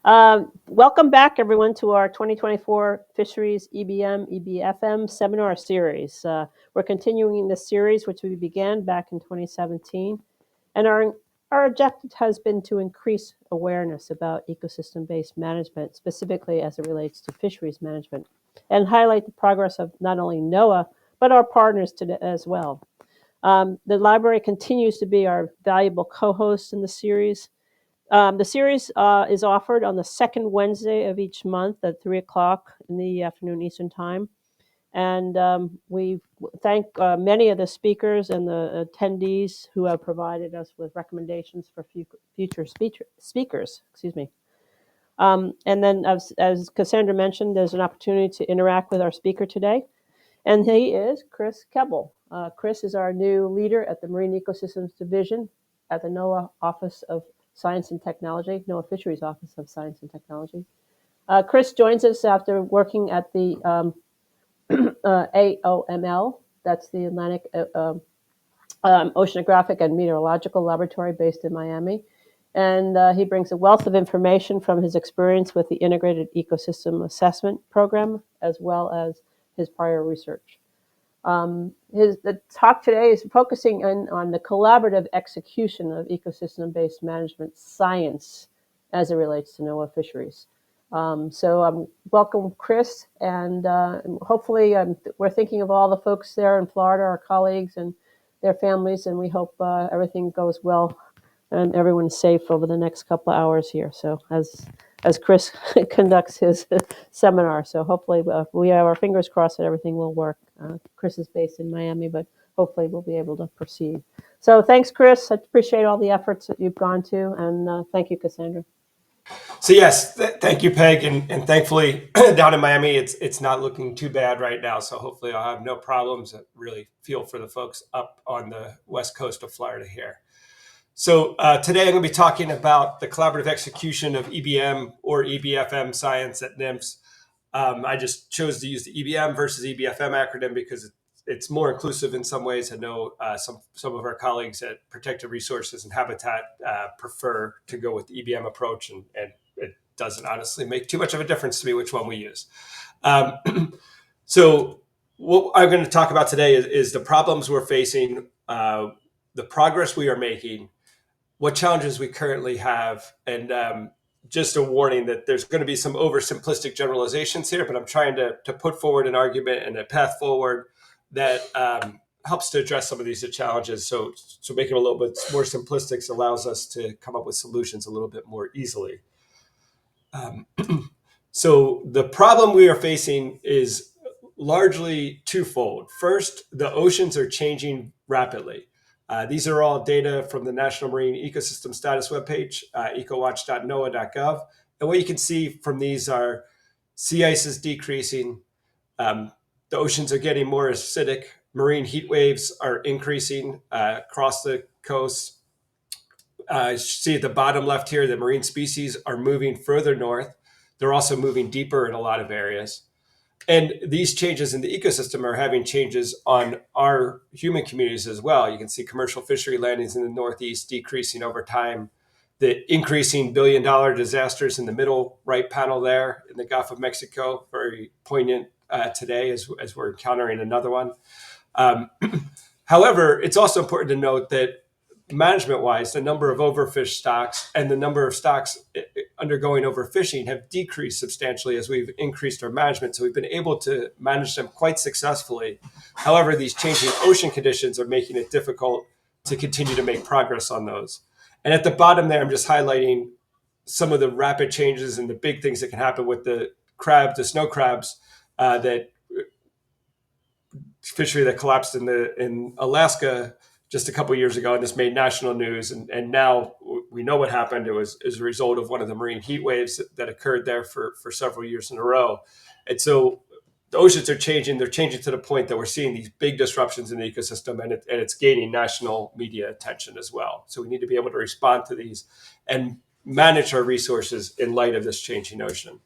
Welcome back, everyone, to our 2024 Fisheries EBM, EBFM seminar series. We're continuing this series, which we began back in 2017, and our objective has been to increase awareness about ecosystem-based management, specifically as it relates to fisheries management, and highlight the progress of not only NOAA, but our partners as well. The library continues to be our valuable co-host in the series. The series is offered on the second Wednesday of each month at 3 o'clock in the afternoon Eastern Time. And we thank many of the speakers and the attendees who have provided us with recommendations for future speakers. Excuse me. And then, as Cassandra mentioned, there's an opportunity to interact with our speaker today. And he is Chris Kelble. Chris is our new leader at the Marine Ecosystems Division at the NOAA Office of Science and Technology, NOAA Fisheries Office of Science and Technology. Chris joins us after working at the AOML, that's the Atlantic Oceanographic and Meteorological Laboratory based in Miami. And he brings a wealth of information from his experience with the Integrated Ecosystem Assessment Program, as well as his prior research. The talk today is focusing on the collaborative execution of ecosystem-based management science as it relates to NOAA fisheries. Welcome, Chris, and hopefully we're thinking of all the folks there in Florida, our colleagues and their families, and we hope everything goes well and everyone's safe over the next couple of hours here. So as Chris conducts his seminar. So hopefully we have our fingers crossed that everything will work. Chris is based in Miami, but hopefully we'll be able to proceed. So thanks, Chris. I appreciate all the efforts that you've gone to, and thank you, Cassandra. So yes, thank you, Peg, and thankfully down in Miami, it's not looking too bad right now. So hopefully I'll have no problems. I really feel for the folks up on the west coast of Florida here. So today I'm going to be talking about the collaborative execution of EBM or EBFM science at NIMS. I just chose to use the EBM versus EBFM acronym because it's more inclusive in some ways. I know some of our colleagues at Protected Resources and Habitat prefer to go with the EBM approach, and it doesn't honestly make too much of a difference to me which one we use. So what I'm going to talk about today is the problems we're facing, the progress we are making, what challenges we currently have, and just a warning that there's going to be some oversimplistic generalizations here, but I'm trying to put forward an argument and a path forward that helps to address some of these challenges. So making it a little bit more simplistic allows us to come up with solutions a little bit more easily. So the problem we are facing is largely twofold. First, the oceans are changing rapidly. These are all data from the National Marine Ecosystem Status webpage, ecowatch.noaa.gov. And what you can see from these are sea ice is decreasing, the oceans are getting more acidic, marine heat waves are increasing across the coast. See at the bottom left here, the marine species are moving further north. They're also moving deeper in a lot of areas. And these changes in the ecosystem are having changes on our human communities as well. You can see commercial fishery landings in the Northeast decreasing over time. The increasing billion-dollar disasters in the middle right panel there in the Gulf of Mexico, very poignant today as we're encountering another one. However, it's also important to note that management-wise, the number of overfished stocks and the number of stocks undergoing overfishing have decreased substantially as we've increased our management. So we've been able to manage them quite successfully. However, these changing ocean conditions are making it difficult to continue to make progress on those. And at the bottom there, I'm just highlighting some of the rapid changes and the big things that can happen with the snow crabs that fishery that collapsed in Alaska just a couple of years ago, and this made national news. And now we know what happened. It was as a result of one of the marine heat waves that occurred there for several years in a row. And so the oceans are changing. They're changing to the point that we're seeing these big disruptions in the ecosystem, and it's gaining national media attention as well. So we need to be able to respond to these and manage our resources in light of this changing ocean.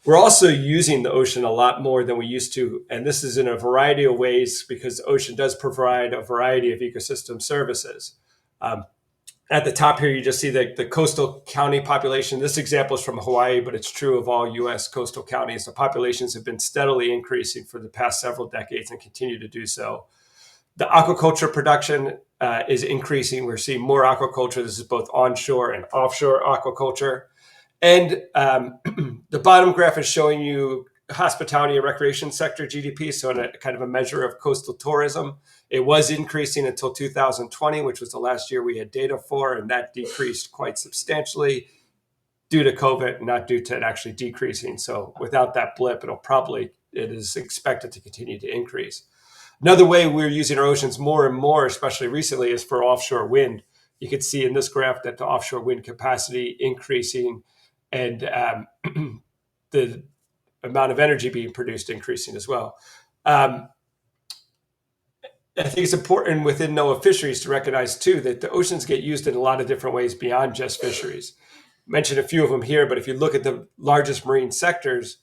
We're also using the ocean a lot more than we used to, and this is in a variety of ways because the ocean does provide a variety of ecosystem services. At the top here, you just see the coastal county population. This example is from Hawaii, but it's true of all U.S. coastal counties. The populations have been steadily increasing for the past several decades and continue to do so. The aquaculture production is increasing. We're seeing more aquaculture. This is both onshore and offshore aquaculture. And the bottom graph is showing you hospitality and recreation sector GDP, so in a kind of a measure of coastal tourism. It was increasing until 2020, which was the last year we had data for, and that decreased quite substantially due to COVID, not due to it actually decreasing. So without that blip, it is expected to continue to increase. Another way we're using our oceans more and more, especially recently, is for offshore wind. You can see in this graph that the offshore wind capacity increasing and the amount of energy being produced increasing as well. I think it's important within NOAA Fisheries to recognize, too, that the oceans get used in a lot of different ways beyond just fisheries. I mentioned a few of them here, but if you look at the largest marine sectors,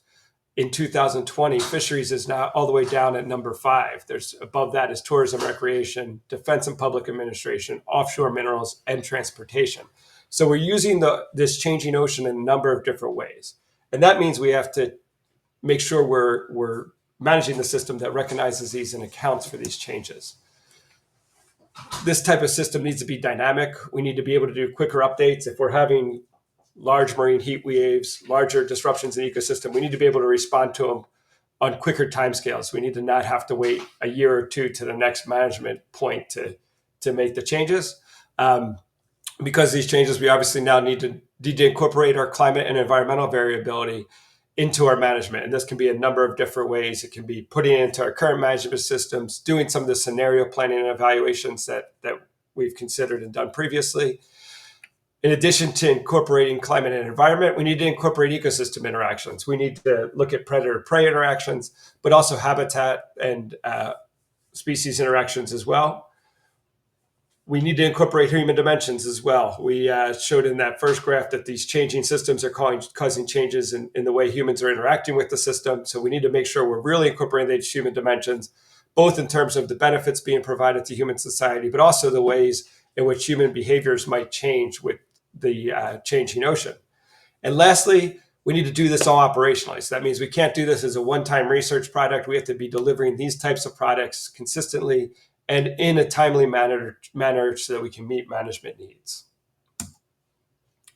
in 2020, fisheries is now all the way down at number 5. There's above that is tourism, recreation, defense and public administration, offshore minerals, and transportation. So we're using this changing ocean in a number of different ways. And that means we have to make sure we're managing the system that recognizes these and accounts for these changes. This type of system needs to be dynamic. We need to be able to do quicker updates. If we're having large marine heat waves, larger disruptions in the ecosystem, we need to be able to respond to them on quicker timescales. We need to not have to wait a year or two to the next management point to make the changes. Because these changes, we obviously now need to incorporate our climate and environmental variability into our management. And this can be a number of different ways. It can be putting it into our current management systems, doing some of the scenario planning and evaluations that we've considered and done previously. In addition to incorporating climate and environment, we need to incorporate ecosystem interactions. We need to look at predator-prey interactions, but also habitat and species interactions as well. We need to incorporate human dimensions as well. We showed in that first graph that these changing systems are causing changes in the way humans are interacting with the system. So we need to make sure we're really incorporating these human dimensions, both in terms of the benefits being provided to human society, but also the ways in which human behaviors might change with the changing ocean. And lastly, we need to do this all operationally. So that means we can't do this as a one-time research product. We have to be delivering these types of products consistently and in a timely manner so that we can meet management needs.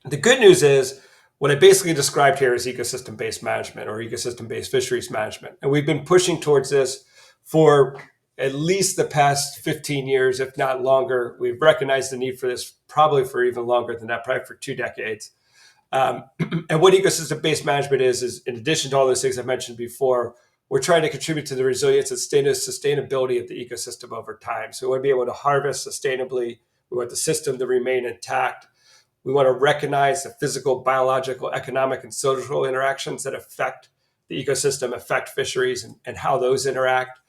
The good news is what I basically described here is ecosystem-based management or ecosystem-based fisheries management. And we've been pushing towards this for at least the past 15 years, if not longer. We've recognized the need for this probably for even longer than that, probably for 2 decades. And what ecosystem-based management is, in addition to all those things I mentioned before, we're trying to contribute to the resilience and sustainability of the ecosystem over time. So we want to be able to harvest sustainably. We want the system to remain intact. We want to recognize the physical, biological, economic, and social interactions that affect the ecosystem, affect fisheries, and how those interact.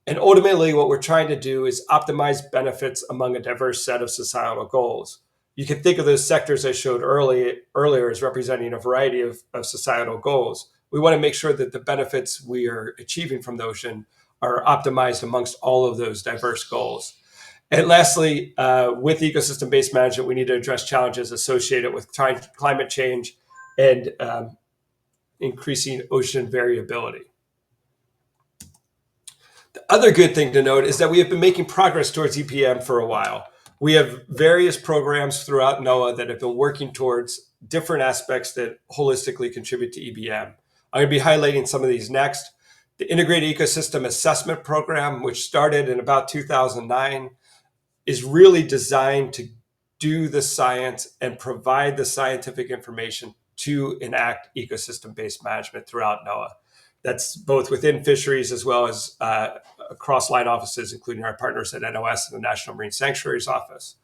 And ultimately, what we're trying to do is optimize benefits among a diverse set of societal goals. You can think of those sectors I showed earlier as representing a variety of societal goals. We want to make sure that the benefits we are achieving from the ocean are optimized amongst all of those diverse goals. And lastly, with ecosystem-based management, we need to address challenges associated with climate change and increasing ocean variability. The other good thing to note is that we have been making progress towards EBM for a while. We have various programs throughout NOAA that have been working towards different aspects that holistically contribute to EBM. I'm going to be highlighting some of these next. The Integrated Ecosystem Assessment Program, which started in about 2009, is really designed to do the science and provide the scientific information to enact ecosystem-based management throughout NOAA. That's both within fisheries as well as across line offices, including our partners at NOS and the National Marine Sanctuaries Office.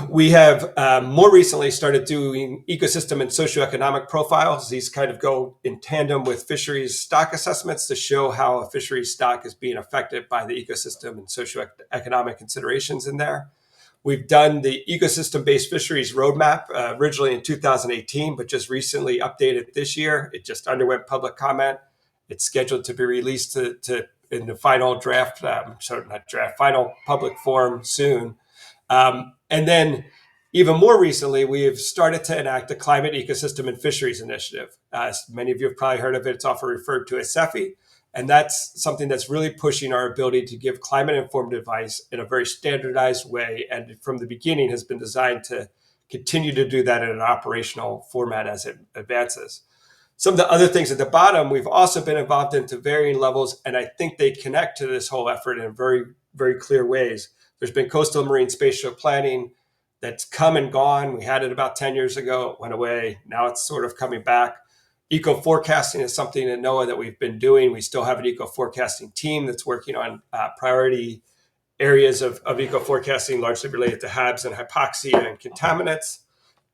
We have more recently started doing ecosystem and socioeconomic profiles. These kind of go in tandem with fisheries stock assessments to show how a fisheries stock is being affected by the ecosystem and socioeconomic considerations in there. We've done the ecosystem-based fisheries roadmap originally in 2018, but just recently updated this year. It just underwent public comment. It's scheduled to be released in the final draft, final public forum soon. And then even more recently, we have started to enact the Climate Ecosystem and Fisheries Initiative. As many of you have probably heard of it. It's often referred to as CEFI. And that's something that's really pushing our ability to give climate-informed advice in a very standardized way. And from the beginning has been designed to continue to do that in an operational format as it advances. Some of the other things at the bottom, we've also been involved in to varying levels, and I think they connect to this whole effort in very, very clear ways. There's been coastal marine spatial planning that's come and gone. We had it about 10 years ago, it went away. Now it's sort of coming back. Eco forecasting is something at NOAA that we've been doing. We still have an eco forecasting team that's working on priority areas of eco forecasting, largely related to HABs and hypoxia and contaminants.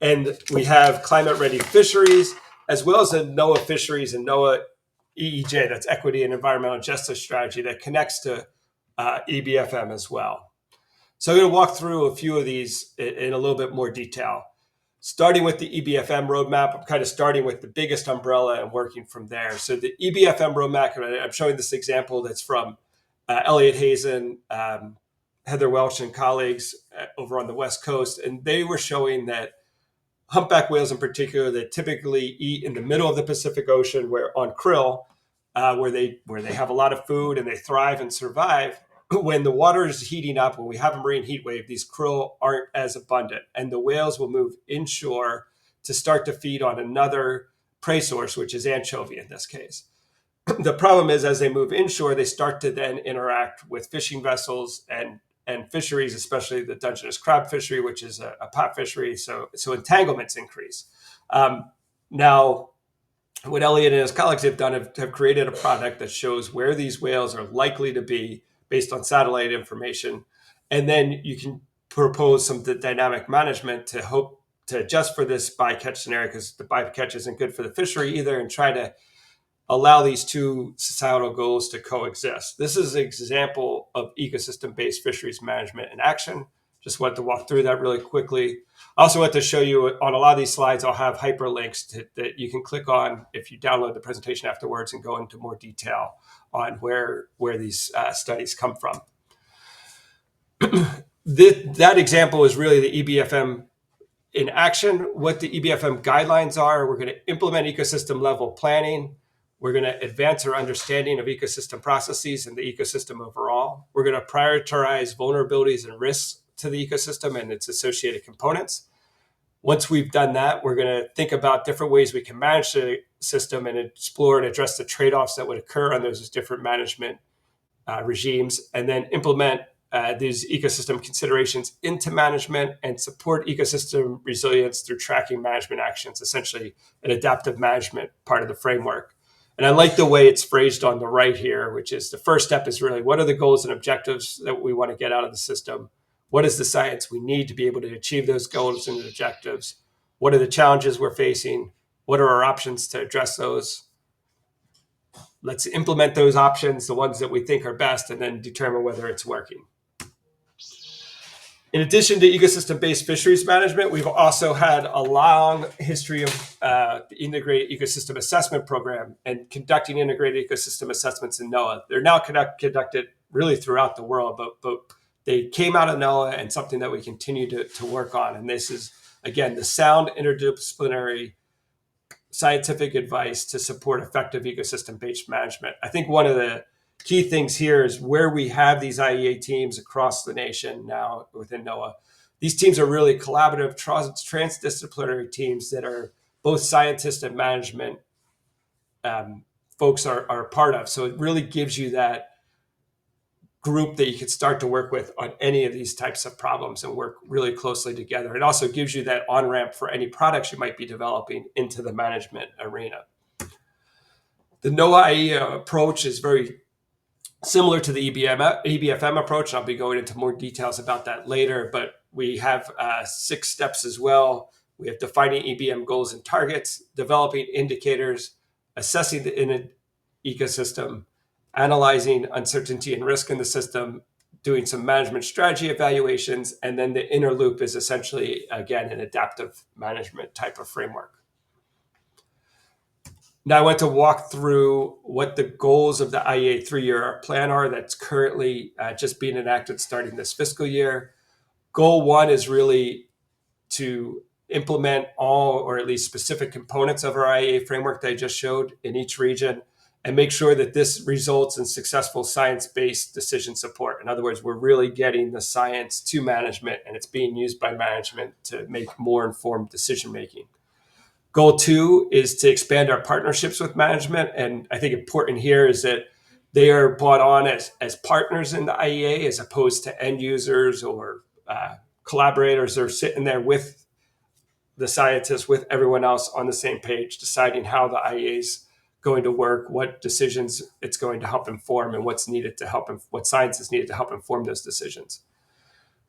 And we have climate ready fisheries, as well as a NOAA Fisheries and NOAA EEJ, that's Equity and Environmental Justice Strategy, that connects to EBFM as well. So I'm going to walk through a few of these in a little bit more detail. Starting with the EBFM roadmap, I'm kind of starting with the biggest umbrella and working from there. So the EBFM roadmap, I'm showing this example that's from Elliot Hazen, Heather Welch and colleagues over on the West Coast. And they were showing that humpback whales in particular, that typically eat in the middle of the Pacific Ocean, where on krill, where they have a lot of food and they thrive and survive. When the water is heating up, when we have a marine heat wave, these krill aren't as abundant, and the whales will move inshore to start to feed on another prey source, which is anchovy in this case. The problem is, as they move inshore, they start to then interact with fishing vessels and fisheries, especially the Dungeness crab fishery, which is a pot fishery. So entanglements increase. Now, what Elliot and his colleagues have done have created a product that shows where these whales are likely to be based on satellite information. And then you can propose some dynamic management to hope to adjust for this bycatch scenario, because the bycatch isn't good for the fishery either, and try to allow these two societal goals to coexist. This is an example of ecosystem-based fisheries management in action. Just wanted to walk through that really quickly. I also want to show you on a lot of these slides, I'll have hyperlinks that you can click on if you download the presentation afterwards and go into more detail on where these studies come from. That example is really the EBFM in action. What the EBFM guidelines are: we're going to implement ecosystem level planning. We're going to advance our understanding of ecosystem processes and the ecosystem overall. We're going to prioritize vulnerabilities and risks to the ecosystem and its associated components. Once we've done that, we're going to think about different ways we can manage the system and explore and address the trade-offs that would occur on those different management regimes, and then implement these ecosystem considerations into management and support ecosystem resilience through tracking management actions, essentially an adaptive management part of the framework. And I like the way it's phrased on the right here, which is the first step is really, what are the goals and objectives that we want to get out of the system? What is the science we need to be able to achieve those goals and objectives? What are the challenges we're facing? What are our options to address those? Let's implement those options, the ones that we think are best, and then determine whether it's working. In addition to ecosystem-based fisheries management, we've also had a long history of the Integrated Ecosystem Assessment Program and conducting integrated ecosystem assessments in NOAA. They're now conducted really throughout the world, but they came out of NOAA and something that we continue to work on. And this is, again, the sound interdisciplinary scientific advice to support effective ecosystem-based management. I think one of the key things here is where we have these IEA teams across the nation now within NOAA. These teams are really collaborative, transdisciplinary teams that are both scientists and management folks are part of. So it really gives you that group that you can start to work with on any of these types of problems and work really closely together. It also gives you that on-ramp for any products you might be developing into the management arena. The NOAA IEA approach is very similar to the EBFM approach. I'll be going into more details about that later, but we have 6 steps as well. We have defining EBM goals and targets, developing indicators, assessing the ecosystem, analyzing uncertainty and risk in the system, doing some management strategy evaluations, and then the inner loop is essentially, again, an adaptive management type of framework. Now I want to walk through what the goals of the IEA 3-year plan are that's currently just being enacted starting this fiscal year. Goal 1 is really to implement all, or at least specific components of our IEA framework that I just showed in each region, and make sure that this results in successful science-based decision support. In other words, we're really getting the science to management and it's being used by management to make more informed decision-making. Goal 2 is to expand our partnerships with management. And I think important here is that they are brought on as partners in the IEA as opposed to end users or collaborators. They're sitting there with the scientists, with everyone else on the same page, deciding how the IEA is going to work, what decisions it's going to help inform, and what's needed to help, what science is needed to help inform those decisions.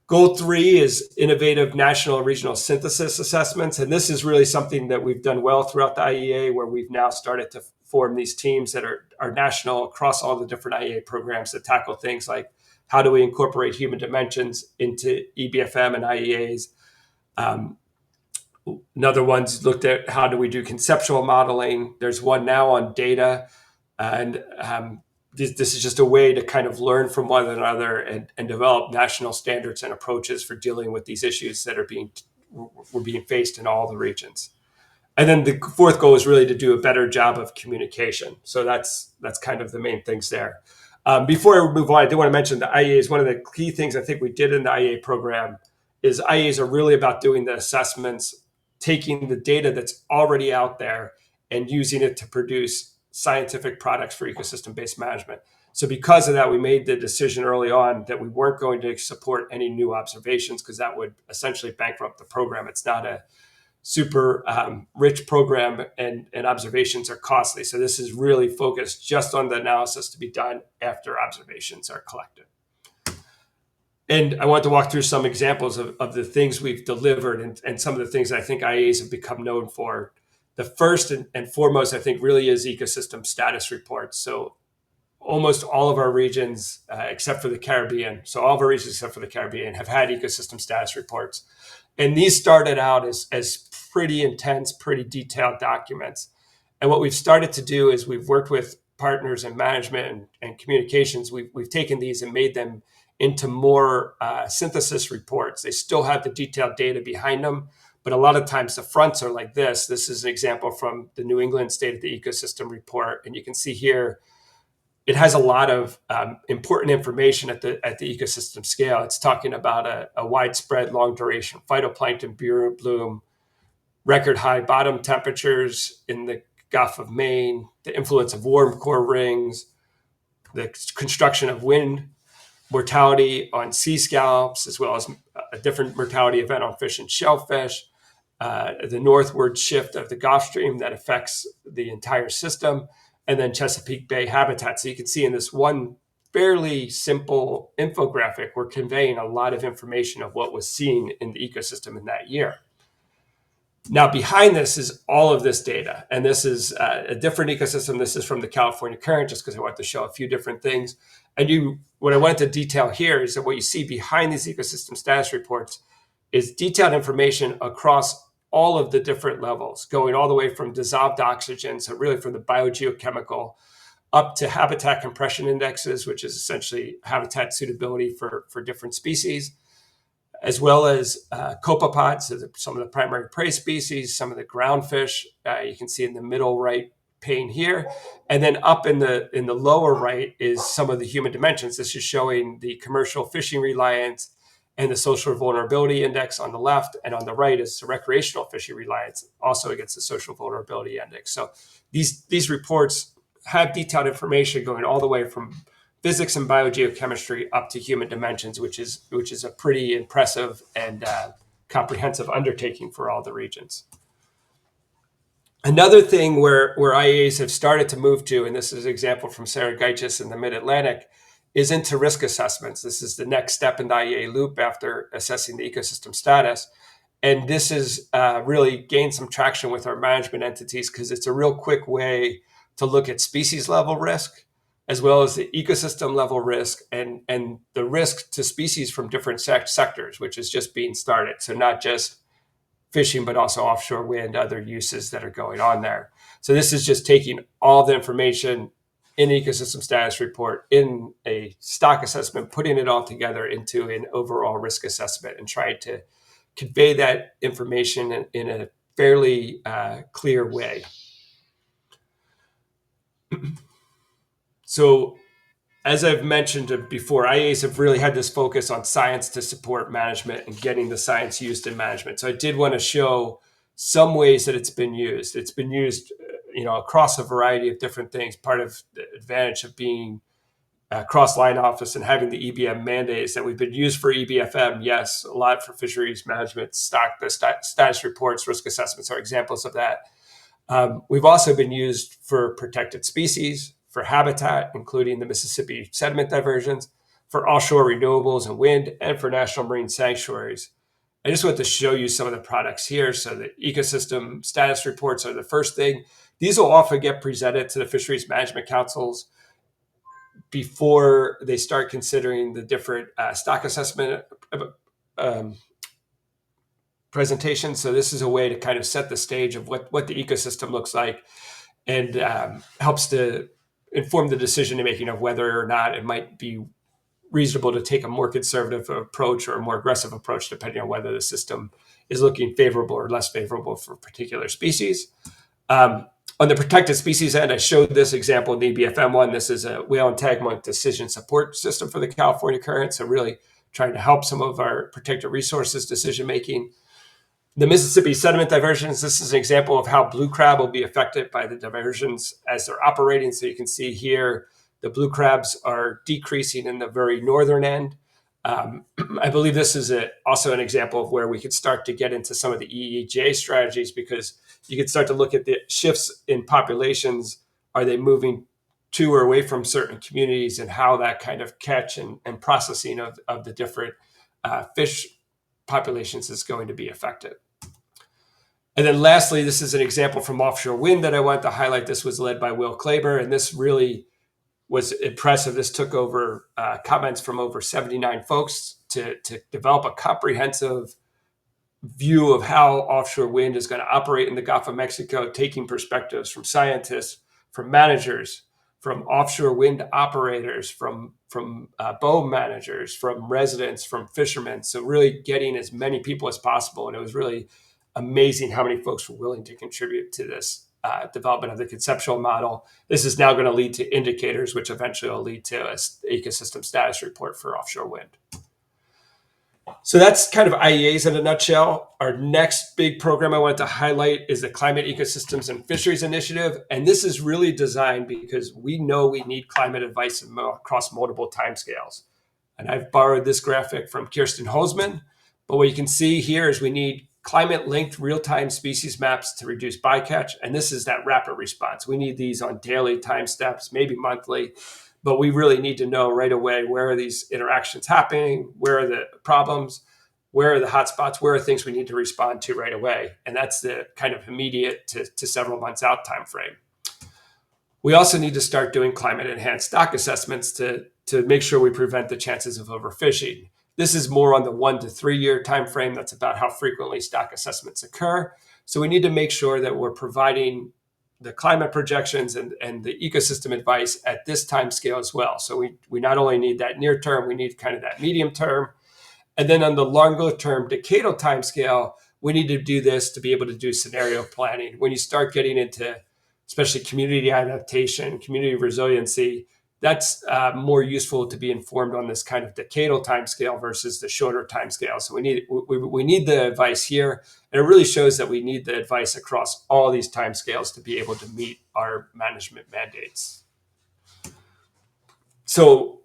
Goal 3 is innovative national and regional synthesis assessments. And this is really something that we've done well throughout the IEA, where we've now started to form these teams that are national across all the different IEA programs that tackle things like how do we incorporate human dimensions into EBFM and IEAs. Another one's looked at how do we do conceptual modeling. There's one now on data. And this is just a way to kind of learn from one another and develop national standards and approaches for dealing with these issues that were being faced in all the regions. And then the fourth goal is really to do a better job of communication. So that's kind of the main things there. Before I move on, I do want to mention the IEAs. One of the key things I think we did in the IEA program is IEAs are really about doing the assessments, taking the data that's already out there and using it to produce scientific products for ecosystem-based management. So because of that, we made the decision early on that we weren't going to support any new observations because that would essentially bankrupt the program. It's not a super rich program, and observations are costly. So this is really focused just on the analysis to be done after observations are collected. And I want to walk through some examples of the things we've delivered and some of the things I think IEAs have become known for. The first and foremost, I think, really is ecosystem status reports. So almost all of our regions, except for the Caribbean, so all of our regions except for the Caribbean have had ecosystem status reports. And these started out as pretty intense, pretty detailed documents. And what we've started to do is we've worked with partners in management and communications. We've taken these and made them into more synthesis reports. They still have the detailed data behind them, but a lot of times the fronts are like this. This is an example from the New England State of the Ecosystem Report. And you can see here, it has a lot of important information at the ecosystem scale. It's talking about a widespread long duration phytoplankton bloom, record high bottom temperatures in the Gulf of Maine, the influence of warm core rings, the construction of wind mortality on sea scallops, as well as a different mortality event on fish and shellfish, the northward shift of the Gulf Stream that affects the entire system, and then Chesapeake Bay habitat. So you can see in this one fairly simple infographic, we're conveying a lot of information of what was seen in the ecosystem in that year. Now, behind this is all of this data, and this is a different ecosystem. This is from the California Current, just because I want to show a few different things. And what I want to detail here is that what you see behind these ecosystem status reports is detailed information across all of the different levels, going all the way from dissolved oxygen, so really from the biogeochemical, up to habitat compression indexes, which is essentially habitat suitability for different species, as well as copepods, so some of the primary prey species, some of the groundfish. You can see in the middle right pane here, and then up in the lower right is some of the human dimensions. This is showing the commercial fishing reliance and the social vulnerability index on the left, and on the right is the recreational fishing reliance, also against the social vulnerability index. So these reports have detailed information going all the way from physics and biogeochemistry up to human dimensions, which is a pretty impressive and comprehensive undertaking for all the regions. Another thing where IEAs have started to move to, and this is an example from Sarah Geitchis in the Mid-Atlantic, is into risk assessments. This is the next step in the IEA loop after assessing the ecosystem status. And this has really gained some traction with our management entities because it's a real quick way to look at species level risk, as well as the ecosystem level risk and the risk to species from different sectors, which is just being started. So not just fishing, but also offshore wind, other uses that are going on there. So this is just taking all the information in an ecosystem status report, in a stock assessment, putting it all together into an overall risk assessment and trying to convey that information in a fairly clear way. So, as I've mentioned before, IAs have really had this focus on science to support management and getting the science used in management. So I did want to show some ways that it's been used. It's been used, across a variety of different things. Part of the advantage of being a cross-line office and having the EBM mandate is that we've been used for EBFM. Yes, a lot for fisheries management, status reports, risk assessments are examples of that. We've also been used for protected species, for habitat, including the Mississippi sediment diversions, for offshore renewables and wind, and for national marine sanctuaries. I just want to show you some of the products here. So the ecosystem status reports are the first thing. These will often get presented to the fisheries management councils before they start considering the different stock assessment presentations. So this is a way to kind of set the stage of what the ecosystem looks like, and helps to inform the decision making of whether or not it might be reasonable to take a more conservative approach or a more aggressive approach, depending on whether the system is looking favorable or less favorable for particular species. On the protected species end, I showed this example in the EBFM one. This is a whale entanglement decision support system for the California current. So really trying to help some of our protected resources decision making. The Mississippi sediment diversions, this is an example of how blue crab will be affected by the diversions as they're operating. So you can see here, the blue crabs are decreasing in the very northern end. I believe this is also an example of where we could start to get into some of the EEJ strategies, because you could start to look at the shifts in populations. Are they moving to or away from certain communities, and how that kind of catch and processing of the different fish populations is going to be affected. And then lastly, this is an example from offshore wind that I wanted to highlight. This was led by Will Klaber, and this really was impressive. This took over comments from over 79 folks to develop a comprehensive view of how offshore wind is going to operate in the Gulf of Mexico, taking perspectives from scientists, from managers, from offshore wind operators, from boat managers, from residents, from fishermen. So really getting as many people as possible. And it was really amazing how many folks were willing to contribute to this development of the conceptual model. This is now going to lead to indicators, which eventually will lead to an ecosystem status report for offshore wind. So that's kind of IEAs in a nutshell. Our next big program I wanted to highlight is the Climate Ecosystems and Fisheries Initiative. And this is really designed because we know we need climate advice across multiple timescales. And I've borrowed this graphic from Kirsten Holzman. But what you can see here is we need climate-linked real-time species maps to reduce bycatch. And this is that rapid response. We need these on daily time steps, maybe monthly. But we really need to know right away, where are these interactions happening? Where are the problems? Where are the hotspots? Where are things we need to respond to right away? And that's the kind of immediate to several months out time frame. We also need to start doing climate-enhanced stock assessments to make sure we prevent the chances of overfishing. This is more on the 1 to 3 year time frame. That's about how frequently stock assessments occur. So we need to make sure that we're providing the climate projections and the ecosystem advice at this time scale as well. So we not only need that near term, we need kind of that medium term. And then on the longer term decadal time scale, we need to do this to be able to do scenario planning. When you start getting into especially community adaptation, community resiliency, that's more useful to be informed on this kind of decadal time scale versus the shorter time scale. So we need the advice here. And it really shows that we need the advice across all these time scales to be able to meet our management mandates. So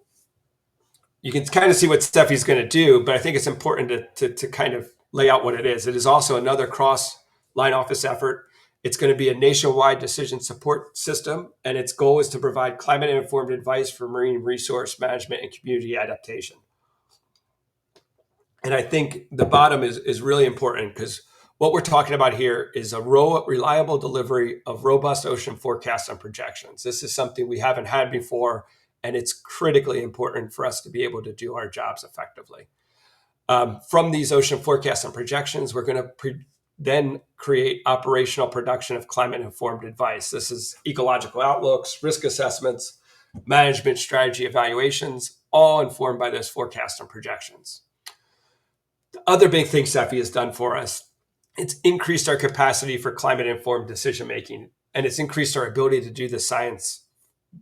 you can kind of see what CEFI is going to do, but I think it's important to kind of lay out what it is. It is also another cross-line office effort. It's going to be a nationwide decision support system, and its goal is to provide climate-informed advice for marine resource management and community adaptation. And I think the bottom is really important, because what we're talking about here is a reliable delivery of robust ocean forecasts and projections. This is something we haven't had before, and it's critically important for us to be able to do our jobs effectively. From these ocean forecasts and projections, we're going to then create operational production of climate-informed advice. This is ecological outlooks, risk assessments, management strategy evaluations, all informed by those forecasts and projections. The other big thing CEFI has done for us, it's increased our capacity for climate-informed decision-making, and it's increased our ability to do the science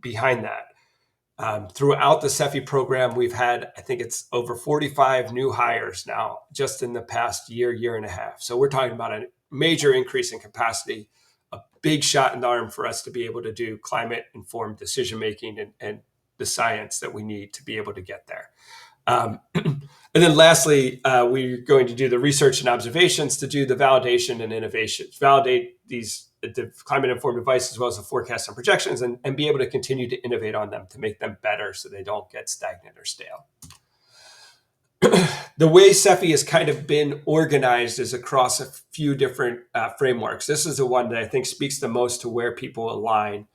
behind that. Throughout the CEFI program, we've had, I think it's over 45 new hires now, just in the past year and a half. So we're talking about a major increase in capacity, a big shot in the arm for us to be able to do climate-informed decision-making and the science that we need to be able to get there. And then lastly, we're going to do the research and observations to do the validation and innovation, validate the climate-informed devices as well as the forecasts and projections, and be able to continue to innovate on them to make them better so they don't get stagnant or stale. The way CEFI has kind of been organized is across a few different frameworks. This is the one that I think speaks the most to where people align.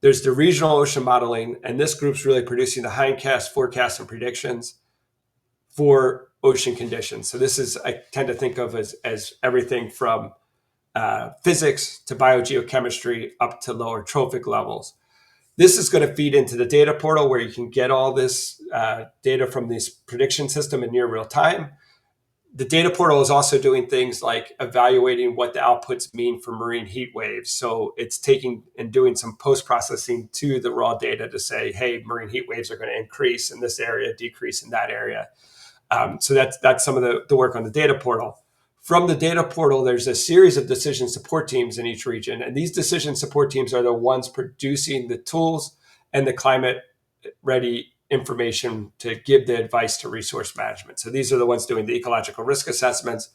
There's the regional ocean modeling, and this group's really producing the hindcast, forecasts, and predictions for ocean conditions. So this is, I tend to think of as everything from physics to biogeochemistry up to lower trophic levels. This is going to feed into the data portal where you can get all this data from this prediction system in near real time. The data portal is also doing things like evaluating what the outputs mean for marine heat waves. So it's taking and doing some post-processing to the raw data to say, hey, marine heat waves are going to increase in this area, decrease in that area. So that's some of the work on the data portal. From the data portal, there's a series of decision support teams in each region. And these decision support teams are the ones producing the tools and the climate-ready information to give the advice to resource management. So these are the ones doing the ecological risk assessments,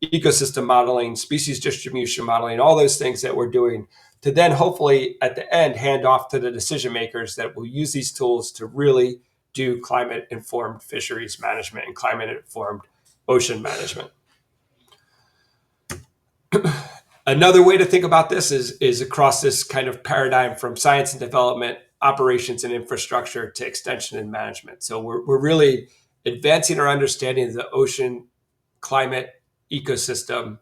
ecosystem modeling, species distribution modeling, all those things that we're doing to then hopefully at the end hand off to the decision makers that will use these tools to really do climate-informed fisheries management and climate-informed ocean management. Another way to think about this is across this kind of paradigm from science and development, operations and infrastructure to extension and management. So we're really advancing our understanding of the ocean climate ecosystem.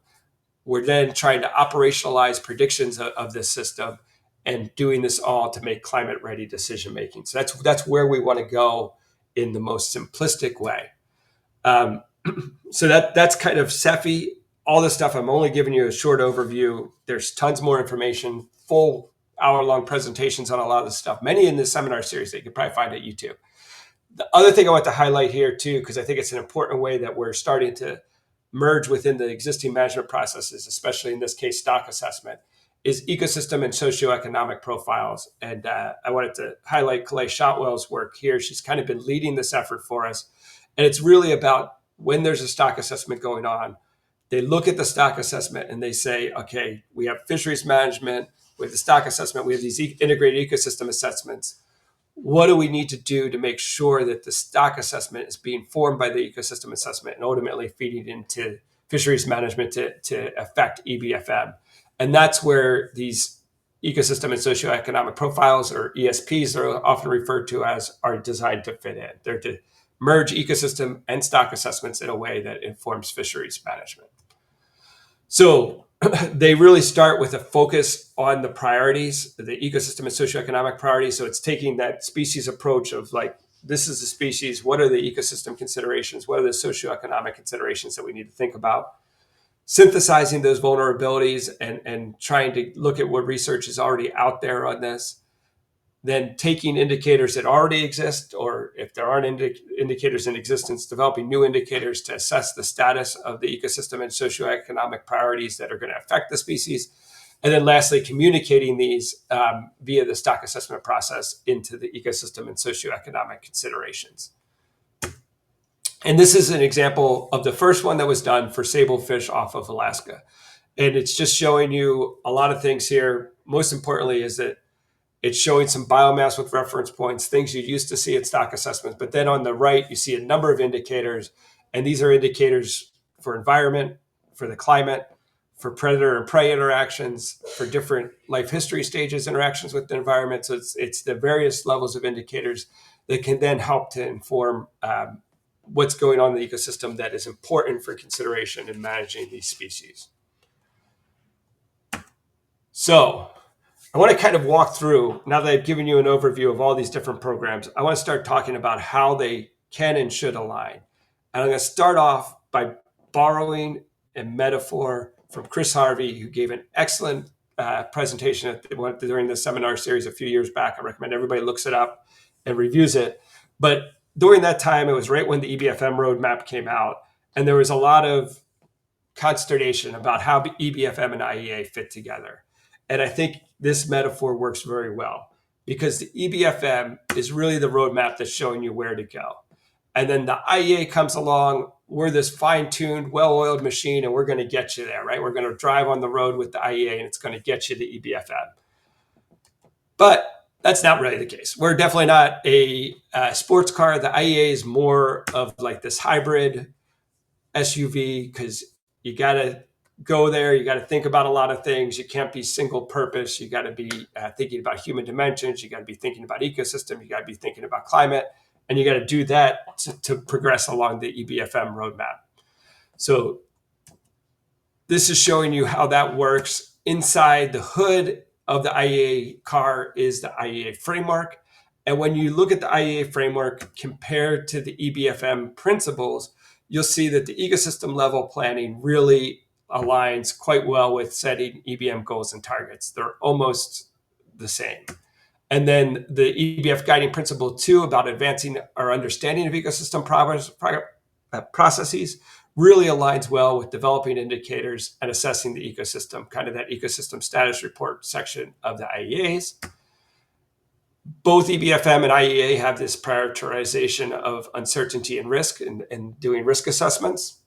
We're then trying to operationalize predictions of this system and doing this all to make climate-ready decision-making. So that's where we want to go in the most simplistic way. So that's kind of CEFI. All this stuff, I'm only giving you a short overview. There's tons more information, full hour-long presentations on a lot of this stuff, many in this seminar series that you can probably find at YouTube. The other thing I want to highlight here too, because I think it's an important way that we're starting to merge within the existing management processes, especially in this case, stock assessment, is ecosystem and socioeconomic profiles. And I wanted to highlight Calais Shotwell's work here. She's kind of been leading this effort for us. And it's really about when there's a stock assessment going on, they look at the stock assessment and they say, okay, we have fisheries management, we have the stock assessment, we have these integrated ecosystem assessments. What do we need to do to make sure that the stock assessment is being formed by the ecosystem assessment and ultimately feeding into fisheries management to affect EBFM? And that's where these ecosystem and socioeconomic profiles, or ESPs are often referred to as, are designed to fit in. They're to merge ecosystem and stock assessments in a way that informs fisheries management. So they really start with a focus on the priorities, the ecosystem and socioeconomic priorities. So it's taking that species approach of like, this is the species, what are the ecosystem considerations, what are the socioeconomic considerations that we need to think about, synthesizing those vulnerabilities and trying to look at what research is already out there on this, then taking indicators that already exist, or if there aren't indicators in existence, developing new indicators to assess the status of the ecosystem and socioeconomic priorities that are going to affect the species. And then lastly, communicating these via the stock assessment process into the ecosystem and socioeconomic considerations. And this is an example of the first one that was done for sablefish off of Alaska. And it's just showing you a lot of things here. Most importantly is that it's showing some biomass with reference points, things you used to see at stock assessments. But then on the right, you see a number of indicators. And these are indicators for environment, for the climate, for predator and prey interactions, for different life history stages, interactions with the environment. So it's the various levels of indicators that can then help to inform what's going on in the ecosystem that is important for consideration in managing these species. So I want to kind of walk through, now that I've given you an overview of all these different programs, I want to start talking about how they can and should align. And I'm going to start off by borrowing a metaphor from Chris Harvey, who gave an excellent presentation during the seminar series a few years back. I recommend everybody looks it up and reviews it. But during that time, it was right when the EBFM roadmap came out, and there was a lot of consternation about how EBFM and IEA fit together. And I think this metaphor works very well, because the EBFM is really the roadmap that's showing you where to go. And then the IEA comes along, we're this fine-tuned, well-oiled machine, and we're going to get you there, right? We're going to drive on the road with the IEA, and it's going to get you to EBFM. But that's not really the case. We're definitely not a sports car. The IEA is more of like this hybrid SUV, because you got to go there. You got to think about a lot of things. You can't be single purpose. You got to be thinking about human dimensions. You got to be thinking about ecosystem. You got to be thinking about climate. And you got to do that to progress along the EBFM roadmap. So this is showing you how that works. Inside the hood of the IEA car is the IEA framework. And when you look at the IEA framework compared to the EBFM principles, you'll see that the ecosystem level planning really aligns quite well with setting EBM goals and targets. They're almost the same. And then the EBF guiding principle 2 about advancing our understanding of ecosystem processes really aligns well with developing indicators and assessing the ecosystem, kind of that ecosystem status report section of the IEAs. Both EBFM and IEA have this prioritization of uncertainty and risk and doing risk assessments.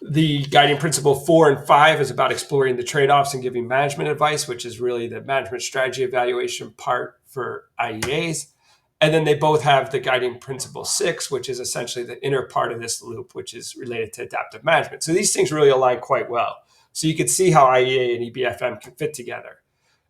The guiding principle 4 and 5 is about exploring the trade-offs and giving management advice, which is really the management strategy evaluation part for IEAs. And then they both have the guiding principle 6, which is essentially the inner part of this loop, which is related to adaptive management. So these things really align quite well. So you can see how IEA and EBFM can fit together.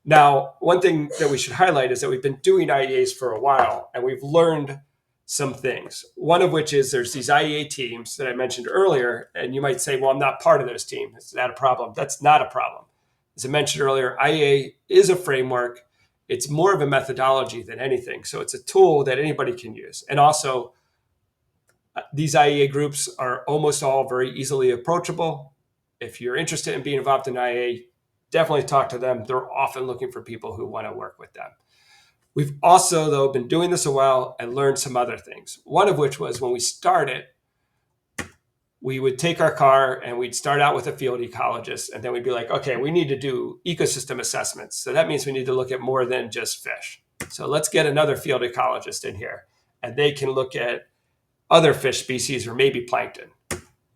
Now, one thing that we should highlight is that we've been doing IEAs for a while, and we've learned some things. One of which is there's these IEA teams that I mentioned earlier, and you might say, well, I'm not part of those teams. Is that a problem? That's not a problem. As I mentioned earlier, IEA is a framework. It's more of a methodology than anything. So it's a tool that anybody can use. And also, these IEA groups are almost all very easily approachable. If you're interested in being involved in IEA, definitely talk to them. They're often looking for people who want to work with them. We've also, though, been doing this a while and learned some other things. One of which was when we started, we would take our car and we'd start out with a field ecologist, and then we'd be like, okay, we need to do ecosystem assessments. So that means we need to look at more than just fish. So let's get another field ecologist in here, and they can look at other fish species or maybe plankton.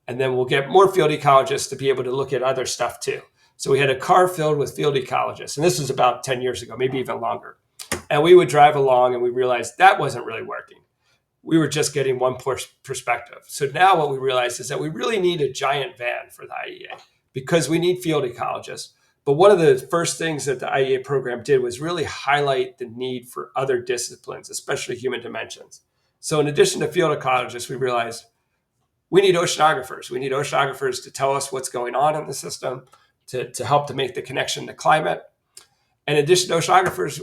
And then we'll get more field ecologists to be able to look at other stuff too. So we had a car filled with field ecologists, and this was about 10 years ago, maybe even longer. And we would drive along and we realized that wasn't really working. We were just getting one perspective. So now what we realized is that we really need a giant van for the IEA, because we need field ecologists. But one of the first things that the IEA program did was really highlight the need for other disciplines, especially human dimensions. So in addition to field ecologists, we realized we need oceanographers. We need oceanographers to tell us what's going on in the system, to help to make the connection to climate. And in addition to oceanographers,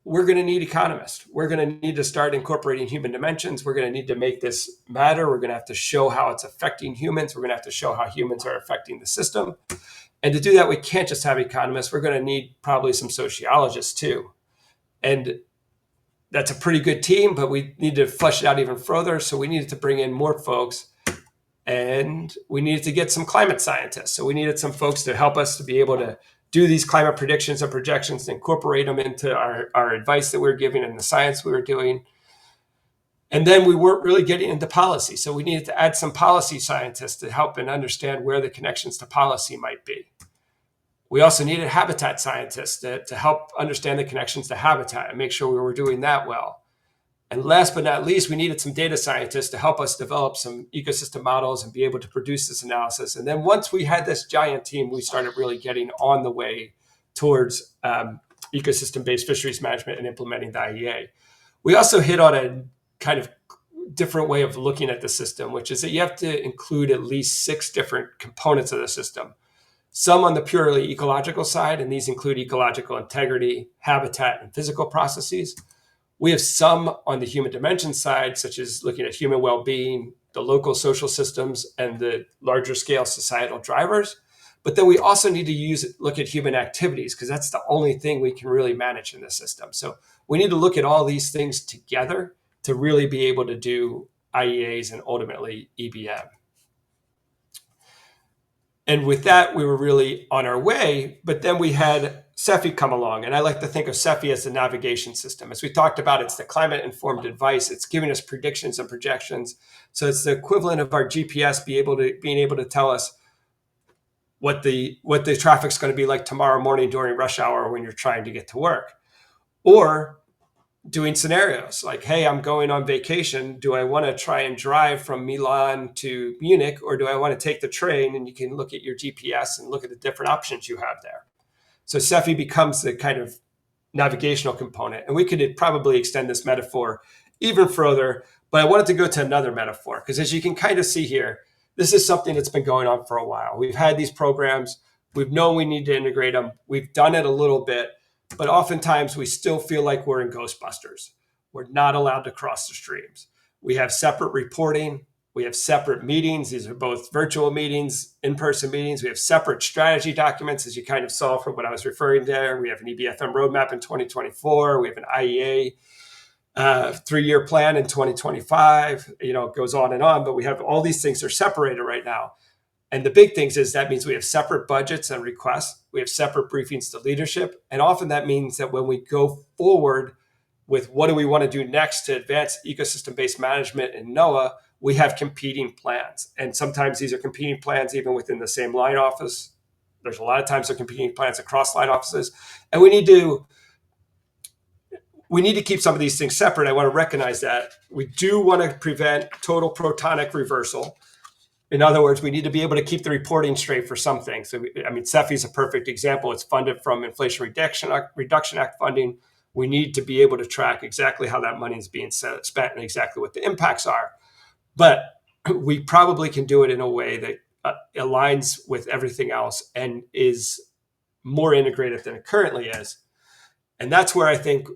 we're going to need economists. We're going to need to start incorporating human dimensions. We're going to need to make this matter. We're going to have to show how it's affecting humans. We're going to have to show how humans are affecting the system. And to do that, we can't just have economists. We're going to need probably some sociologists too. And that's a pretty good team, but we need to flesh it out even further. So we needed to bring in more folks, and we needed to get some climate scientists. So we needed some folks to help us to be able to do these climate predictions and projections, and incorporate them into our advice that we were giving and the science we were doing. And then we weren't really getting into policy. So we needed to add some policy scientists to help and understand where the connections to policy might be. We also needed habitat scientists to help understand the connections to habitat and make sure we were doing that well. And last but not least, we needed some data scientists to help us develop some ecosystem models and be able to produce this analysis. And then once we had this giant team, we started really getting on the way towards ecosystem-based fisheries management and implementing the IEA. We also hit on a kind of different way of looking at the system, which is that you have to include at least 6 different components of the system. some on the purely ecological side, and these include ecological integrity, habitat, and physical processes. We have some on the human dimension side, such as looking at human well-being, the local social systems, and the larger scale societal drivers. But then we also need to look at human activities, because that's the only thing we can really manage in the system. So we need to look at all these things together to really be able to do IEAs and ultimately EBM. And with that, we were really on our way. But then we had CEFI come along. And I like to think of CEFI as the navigation system. As we talked about, it's the climate-informed advice. It's giving us predictions and projections. So it's the equivalent of our GPS being able to tell us what the traffic's going to be like tomorrow morning during rush hour when you're trying to get to work. Or doing scenarios like, hey, I'm going on vacation. Do I want to try and drive from Milan to Munich, or do I want to take the train? And you can look at your GPS and look at the different options you have there. So CEFI becomes the kind of navigational component. And we could probably extend this metaphor even further, but I wanted to go to another metaphor, because as you can kind of see here, this is something that's been going on for a while. We've had these programs. We've known we need to integrate them. We've done it a little bit. But oftentimes we still feel like we're in Ghostbusters. We're not allowed to cross the streams. We have separate reporting. We have separate meetings. These are both virtual meetings, in-person meetings. We have separate strategy documents, as you kind of saw from what I was referring there. We have an EBFM roadmap in 2024. We have an IEA 3-year plan in 2025. It goes on and on, but we have all these things are separated right now. And the big things is that means we have separate budgets and requests. We have separate briefings to leadership. And often that means that when we go forward with what do we want to do next to advance ecosystem-based management in NOAA, we have competing plans. And sometimes these are competing plans even within the same line office. There's a lot of times they're competing plans across line offices. And we need to keep some of these things separate. I want to recognize that. We do want to prevent total protonic reversal. In other words, we need to be able to keep the reporting straight for some things. So, CEFI is a perfect example. It's funded from Inflation Reduction Act funding. We need to be able to track exactly how that money is being spent and exactly what the impacts are. But we probably can do it in a way that aligns with everything else and is more integrated than it currently is. And that's where I think,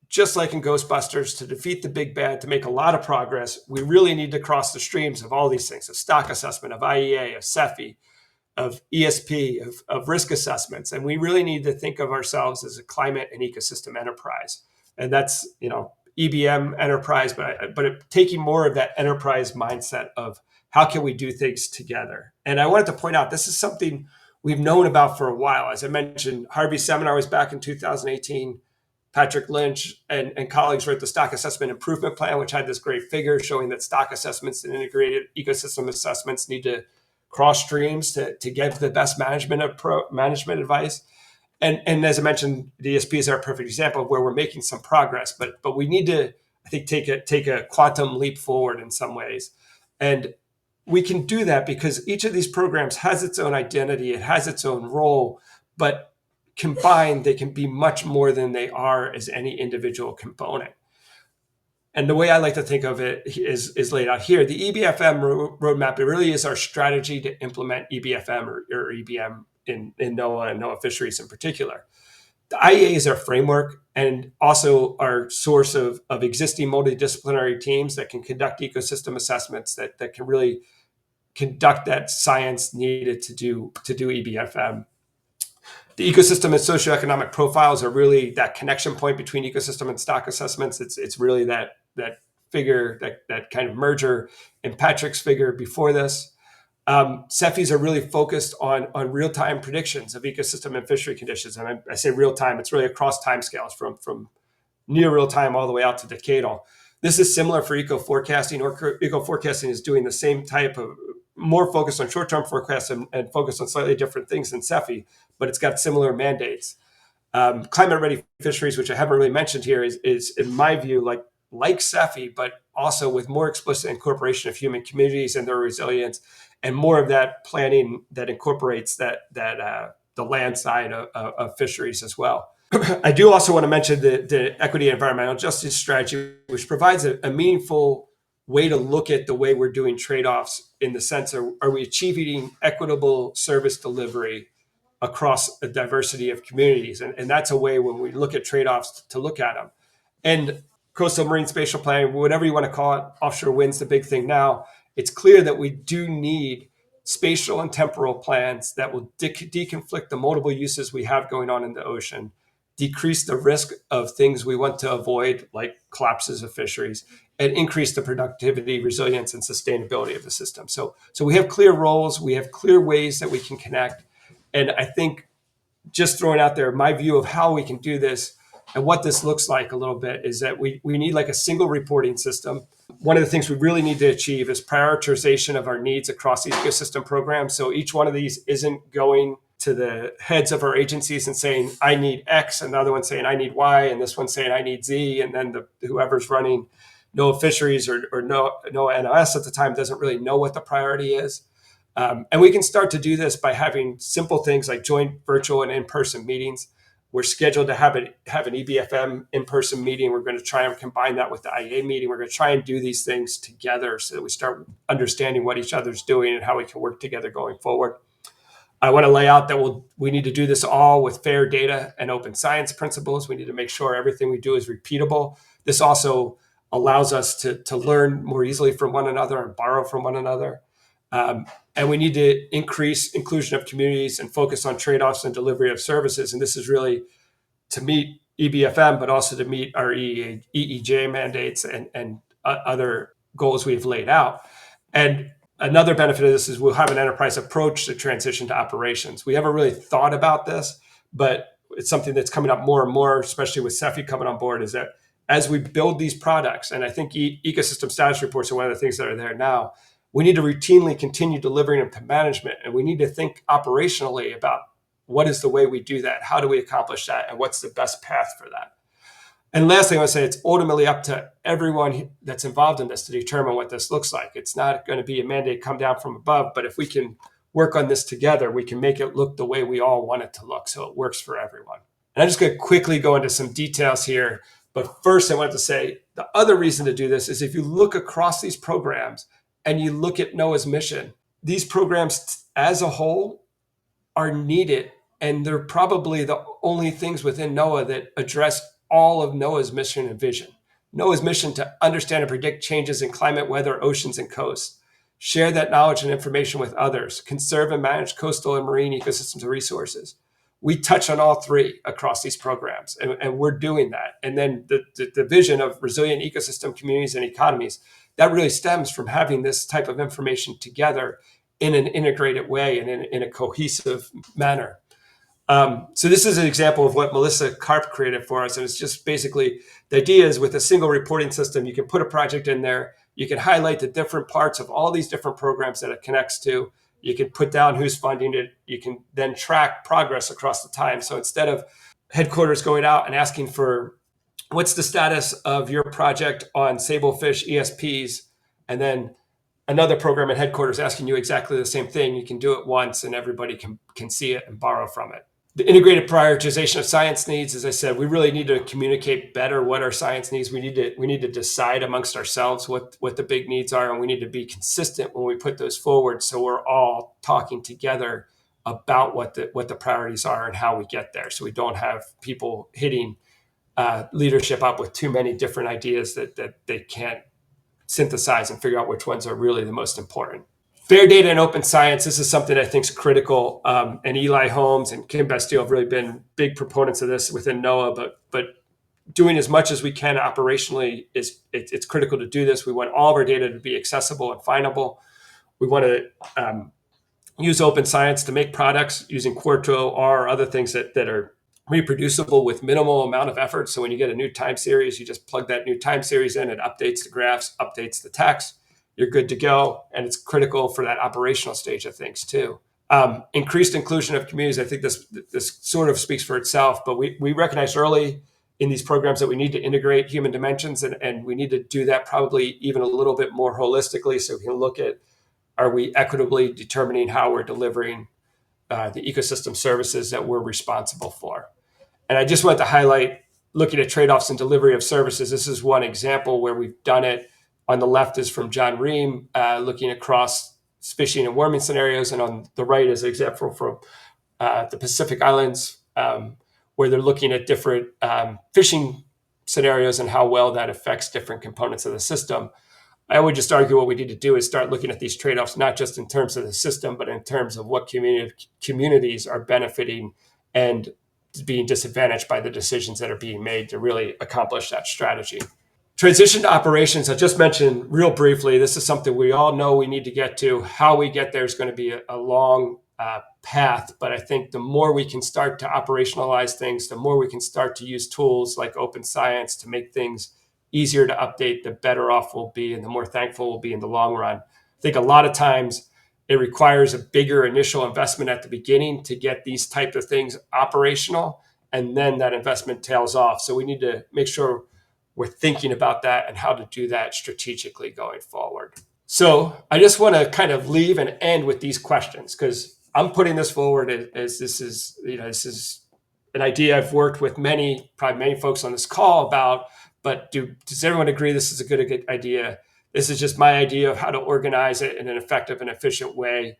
just like in Ghostbusters, to defeat the big bad, to make a lot of progress, we really need to cross the streams of all these things, of stock assessment, of IEA, of CEFI, of ESP, of risk assessments. And we really need to think of ourselves as a climate and ecosystem enterprise. And that's, EBM enterprise, but taking more of that enterprise mindset of how can we do things together. And I wanted to point out, this is something we've known about for a while. As I mentioned, Harvey's seminar was back in 2018. Patrick Lynch and colleagues wrote the Stock Assessment Improvement Plan, which had this great figure showing that stock assessments and integrated ecosystem assessments need to cross streams to get the best management advice. And as I mentioned, the ESPs are a perfect example of where we're making some progress, but we need to, I think, take a quantum leap forward in some ways. And we can do that because each of these programs has its own identity, it has its own role, but combined, they can be much more than they are as any individual component. And the way I like to think of it is laid out here. The EBFM roadmap, it really is our strategy to implement EBFM or EBM in NOAA and NOAA Fisheries in particular. The IEA is our framework and also our source of existing multidisciplinary teams that can conduct ecosystem assessments, that can really conduct that science needed to do EBFM. The ecosystem and socioeconomic profiles are really that connection point between ecosystem and stock assessments. It's really that figure, that kind of merger in Patrick's figure before this. CEFIs are really focused on real-time predictions of ecosystem and fishery conditions. And I say real-time, it's really across timescales from near real-time all the way out to decadal. This is similar for eco-forecasting, or eco-forecasting is doing the same type of, more focused on short-term forecasts and focused on slightly different things than CEFI, but it's got similar mandates. Climate-ready fisheries, which I haven't really mentioned here, is in my view, like CEFI, but also with more explicit incorporation of human communities and their resilience, and more of that planning that incorporates the land side of fisheries as well. I do also want to mention the equity and environmental justice strategy, which provides a meaningful way to look at the way we're doing trade-offs in the sense of, are we achieving equitable service delivery across a diversity of communities. And that's a way when we look at trade-offs to look at them. And coastal marine spatial planning, whatever you want to call it, offshore wind's the big thing now. It's clear that we do need spatial and temporal plans that will deconflict the multiple uses we have going on in the ocean, decrease the risk of things we want to avoid, like collapses of fisheries, and increase the productivity, resilience, and sustainability of the system. So we have clear roles, we have clear ways that we can connect. And I think just throwing out there, my view of how we can do this and what this looks like a little bit is that we need like a single reporting system. One of the things we really need to achieve is prioritization of our needs across the ecosystem program. So each one of these isn't going to the heads of our agencies and saying, I need X, and the other one saying, I need Y, and this one saying, I need Z, and then whoever's running NOAA Fisheries or NOAA NOS at the time doesn't really know what the priority is. And we can start to do this by having simple things like joint virtual and in-person meetings. We're scheduled to have an EBFM in-person meeting. We're going to try and combine that with the IEA meeting. We're going to try and do these things together so that we start understanding what each other's doing and how we can work together going forward. I want to lay out that we need to do this all with fair data and open science principles. We need to make sure everything we do is repeatable. This also allows us to learn more easily from one another and borrow from one another. And we need to increase inclusion of communities and focus on trade-offs and delivery of services. And this is really to meet EBFM, but also to meet our EEJ mandates and other goals we've laid out. And another benefit of this is we'll have an enterprise approach to transition to operations. We haven't really thought about this, but it's something that's coming up more and more, especially with CEFI coming on board, is that as we build these products, and I think ecosystem status reports are one of the things that are there now, we need to routinely continue delivering them to management, and we need to think operationally about what is the way we do that, how do we accomplish that, and what's the best path for that. And lastly, I want to say it's ultimately up to everyone that's involved in this to determine what this looks like. It's not going to be a mandate come down from above, but if we can work on this together, we can make it look the way we all want it to look so it works for everyone. And I'm just going to quickly go into some details here. But first, I wanted to say the other reason to do this is if you look across these programs and you look at NOAA's mission, these programs as a whole are needed. And they're probably the only things within NOAA that address all of NOAA's mission and vision. NOAA's mission to understand and predict changes in climate, weather, oceans, and coasts, share that knowledge and information with others, conserve and manage coastal and marine ecosystems and resources. We touch on all three across these programs, and we're doing that. And then the vision of resilient ecosystem communities and economies, that really stems from having this type of information together in an integrated way and in a cohesive manner. So this is an example of what Melissa Karp created for us. And it's just basically the idea is with a single reporting system, you can put a project in there. You can highlight the different parts of all these different programs that it connects to. You can put down who's funding it. You can then track progress across the time. So instead of headquarters going out and asking for what's the status of your project on sablefish ESPs, and then another program at headquarters asking you exactly the same thing, you can do it once and everybody can see it and borrow from it. The integrated prioritization of science needs, as I said, we really need to communicate better what our science needs. We need to decide amongst ourselves what the big needs are, and we need to be consistent when we put those forward so we're all talking together about what the priorities are and how we get there, so we don't have people hitting leadership up with too many different ideas that they can't synthesize and figure out which ones are really the most important. Fair data and open science, this is something I think is critical. And Eli Holmes and Kim Bastille have really been big proponents of this within NOAA, but doing as much as we can operationally it's critical to do this. We want all of our data to be accessible and findable. We want to use open science to make products using Quarto or other things that are reproducible with minimal amount of effort. So when you get a new time series, you just plug that new time series in, it updates the graphs, updates the text, you're good to go. And it's critical for that operational stage of things too. Increased inclusion of communities. I think this sort of speaks for itself, but we recognized early in these programs that we need to integrate human dimensions, and we need to do that probably even a little bit more holistically. So we can look at, are we equitably determining how we're delivering the ecosystem services that we're responsible for? And I just want to highlight, looking at trade-offs and delivery of services. This is one example where we've done it. On the left is from John Ream, looking across fishing and warming scenarios. And on the right is an example from the Pacific Islands, where they're looking at different fishing scenarios and how well that affects different components of the system. I would just argue what we need to do is start looking at these trade-offs, not just in terms of the system, but in terms of what communities are benefiting and being disadvantaged by the decisions that are being made to really accomplish that strategy. Transition to operations, I just mentioned real briefly, this is something we all know we need to get to. How we get there is going to be a long path, but I think the more we can start to operationalize things, the more we can start to use tools like open science to make things easier to update, the better off we'll be and the more thankful we'll be in the long run. I think a lot of times it requires a bigger initial investment at the beginning to get these types of things operational, and then that investment tails off. So we need to make sure we're thinking about that and how to do that strategically going forward. So I just want to kind of leave and end with these questions, because I'm putting this forward as this is an idea I've worked with probably many folks on this call about, but does everyone agree this is a good idea? This is just my idea of how to organize it in an effective and efficient way.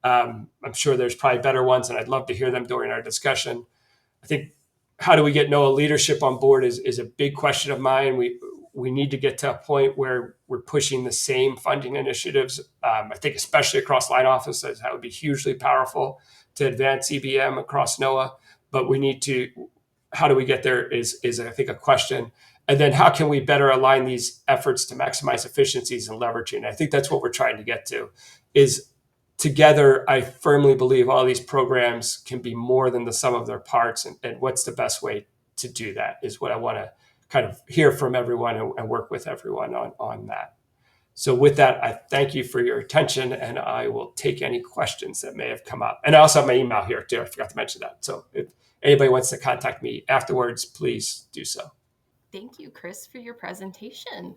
I'm sure there's probably better ones, and I'd love to hear them during our discussion. I think how do we get NOAA leadership on board is a big question of mine. We need to get to a point where we're pushing the same funding initiatives. I think especially across line offices, that would be hugely powerful to advance EBM across NOAA. But how do we get there is I think a question. And then how can we better align these efforts to maximize efficiencies and leveraging? I think that's what we're trying to get to is together, I firmly believe all these programs can be more than the sum of their parts. And what's the best way to do that is what I want to kind of hear from everyone and work with everyone on that. So with that, I thank you for your attention, and I will take any questions that may have come up. And I also have my email here too. I forgot to mention that. So if anybody wants to contact me afterwards, please do so. Thank you, Chris, for your presentation.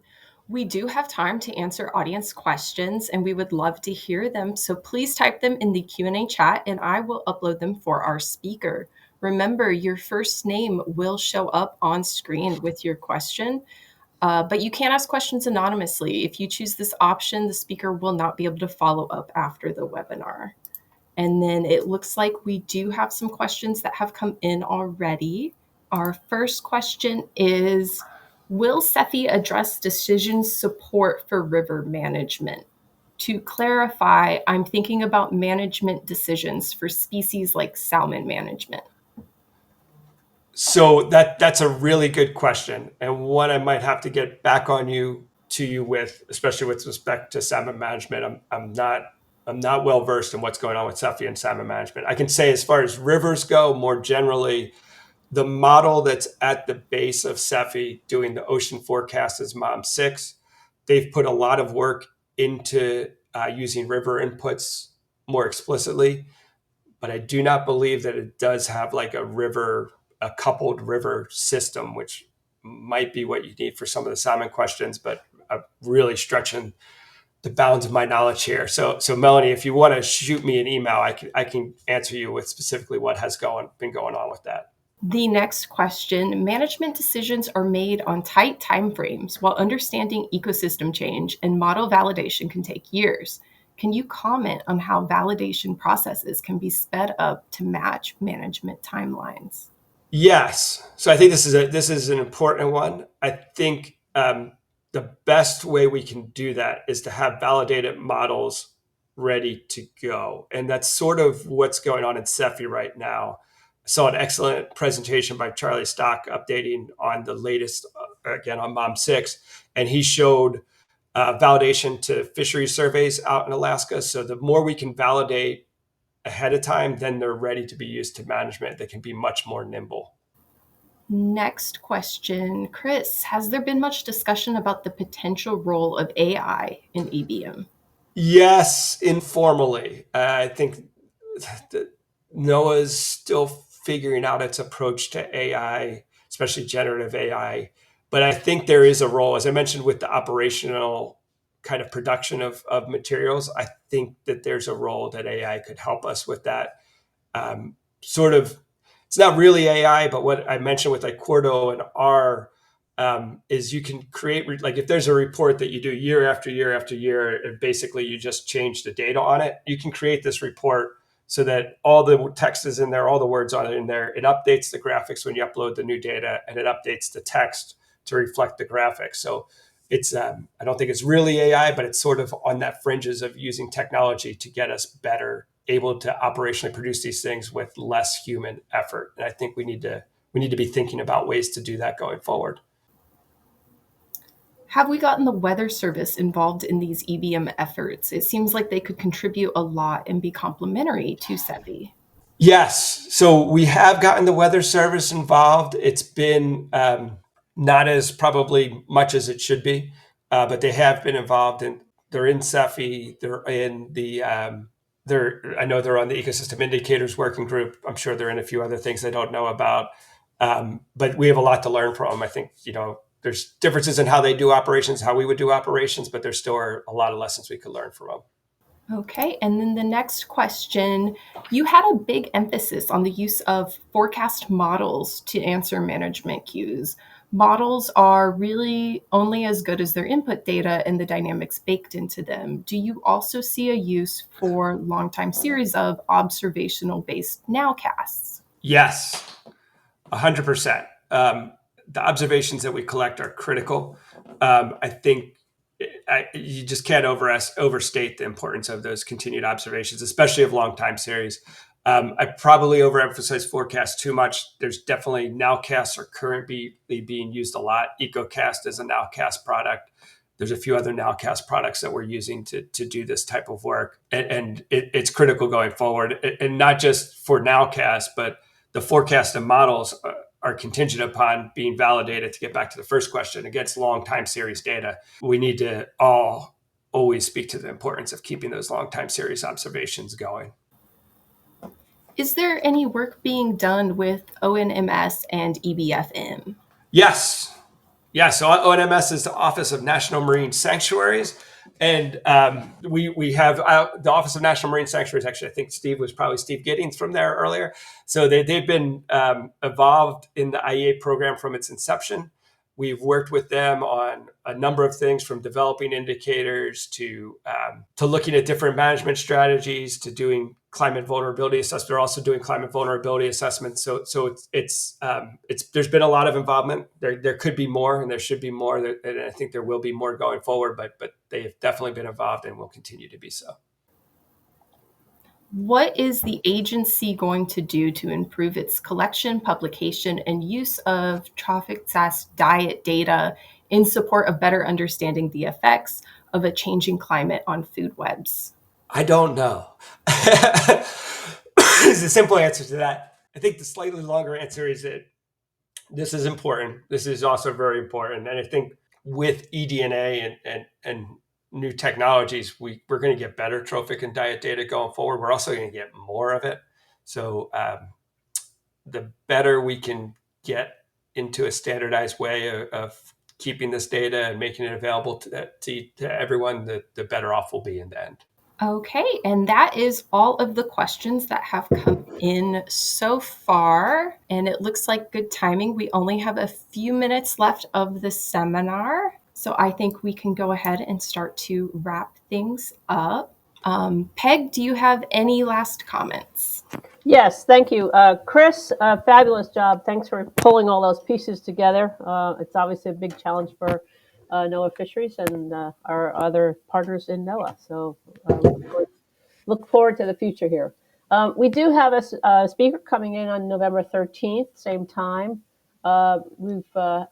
We do have time to answer audience questions, and we would love to hear them. So please type them in the Q&A chat, and I will upload them for our speaker. Remember, your first name will show up on screen with your question, but you can't ask questions anonymously. If you choose this option, the speaker will not be able to follow up after the webinar. And then it looks like we do have some questions that have come in already. Our first question is, will CEFI address decision support for river management? To clarify, I'm thinking about management decisions for species like salmon management. So that's a really good question, and one I might have to get back to you with, especially with respect to salmon management. I'm not well versed in what's going on with CEFI and salmon management. I can say as far as rivers go, more generally, the model that's at the base of CEFI doing the ocean forecast is MOM6. They've put a lot of work into using river inputs more explicitly, but I do not believe that it does have like a coupled river system, which might be what you need for some of the salmon questions, but I'm really stretching the bounds of my knowledge here. So Melanie, if you want to shoot me an email, I can answer you with specifically what has been going on with that. The next question, management decisions are made on tight timeframes while understanding ecosystem change and model validation can take years. Can you comment on how validation processes can be sped up to match management timelines? Yes. So I think this is an important one. I think the best way we can do that is to have validated models ready to go. And that's sort of what's going on in CEFI right now. I saw an excellent presentation by Charlie Stock updating on the latest, again, on MOM6, and he showed validation to fisheries surveys out in Alaska. So the more we can validate ahead of time, then they're ready to be used to management. They can be much more nimble. Next question, Chris, has there been much discussion about the potential role of AI in EBM? Yes, informally. I think that NOAA's still figuring out its approach to AI, especially generative AI. But I think there is a role, as I mentioned, with the operational kind of production of materials. I think that there's a role that AI could help us with that. It's not really AI, but what I mentioned with like Quarto and R is you can create, like if there's a report that you do year after year after year, and basically you just change the data on it, you can create this report so that all the text is in there, all the words are in there. It updates the graphics when you upload the new data, and it updates the text to reflect the graphics. So it's I don't think it's really AI, but it's sort of on that fringes of using technology to get us better able to operationally produce these things with less human effort. And I think we need to be thinking about ways to do that going forward. Have we gotten the Weather Service involved in these EBM efforts? It seems like they could contribute a lot and be complementary to CEFI. Yes. So we have gotten the Weather Service involved. It's been not as probably much as it should be, but they have been involved. They're in CEFI. They're in the I know they're on the Ecosystem Indicators Working Group. I'm sure they're in a few other things I don't know about. But we have a lot to learn from them. I think, there's differences in how they do operations, how we would do operations, but there still are a lot of lessons we could learn from them. Okay, and then the next question, you had a big emphasis on the use of forecast models to answer management cues. Models are really only as good as their input data and the dynamics baked into them. Do you also see a use for long-time series of observational-based nowcasts? Yes, 100%. The observations that we collect are critical. I think you just can't overstate the importance of those continued observations, especially of long time series. I probably overemphasize forecasts too much. There's definitely nowcasts are currently being used a lot. EcoCast is a nowcast product. There's a few other nowcast products that we're using to do this type of work. And it's critical going forward. And not just for nowcast, but the forecast and models are contingent upon being validated, to get back to the first question, against long time series data. We need to all always speak to the importance of keeping those long time series observations going. Is there any work being done with ONMS and EBFM? Yes. So ONMS is the Office of National Marine Sanctuaries. And we have the Office of National Marine Sanctuaries. Actually, I think Steve Giddings from there earlier. So they've been involved in the IEA program from its inception. We've worked with them on a number of things, from developing indicators to looking at different management strategies, to doing climate vulnerability assessment. They're also doing climate vulnerability assessments. So it's there's been a lot of involvement. There could be more, and there should be more, and I think there will be more going forward. But they have definitely been involved and will continue to be so. What is the agency going to do to improve its collection, publication, and use of trophic SAS diet data in support of better understanding the effects of a changing climate on food webs? I don't know. Is the simple answer to that. I think the slightly longer answer is that this is important. This is also very important. And I think with eDNA and new technologies, we're going to get better trophic and diet data going forward. We're also going to get more of it. So the better we can get into a standardized way of keeping this data and making it available to everyone, the better off we'll be in the end. Okay, and that is all of the questions that have come in so far. And it looks like good timing. We only have a few minutes left of the seminar. So I think we can go ahead and start to wrap things up. Peg, do you have any last comments? Yes, thank you. Chris, fabulous job. Thanks for pulling all those pieces together. It's obviously a big challenge for NOAA Fisheries and our other partners in NOAA. So look forward to the future here. We do have a speaker coming in on November 13th, same time. We've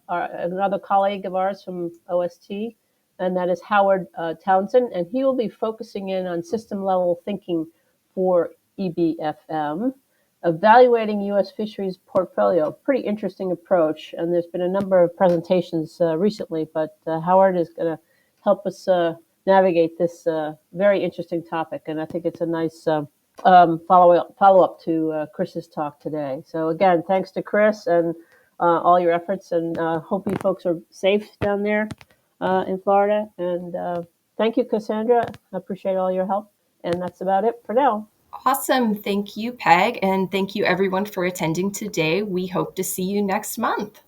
another colleague of ours from OST, and that is Howard Townsend, and he will be focusing in on system-level thinking for EBFM, evaluating U.S. fisheries portfolio. Pretty interesting approach, and there's been a number of presentations recently, but Howard is going to help us navigate this very interesting topic, and I think it's a nice follow-up to Chris's talk today. So again, thanks to Chris and all your efforts, and hope you folks are safe down there in Florida. And thank you, Cassandra. I appreciate all your help, and that's about it for now. Awesome. Thank you, Peg, and thank you everyone for attending today. We hope to see you next month.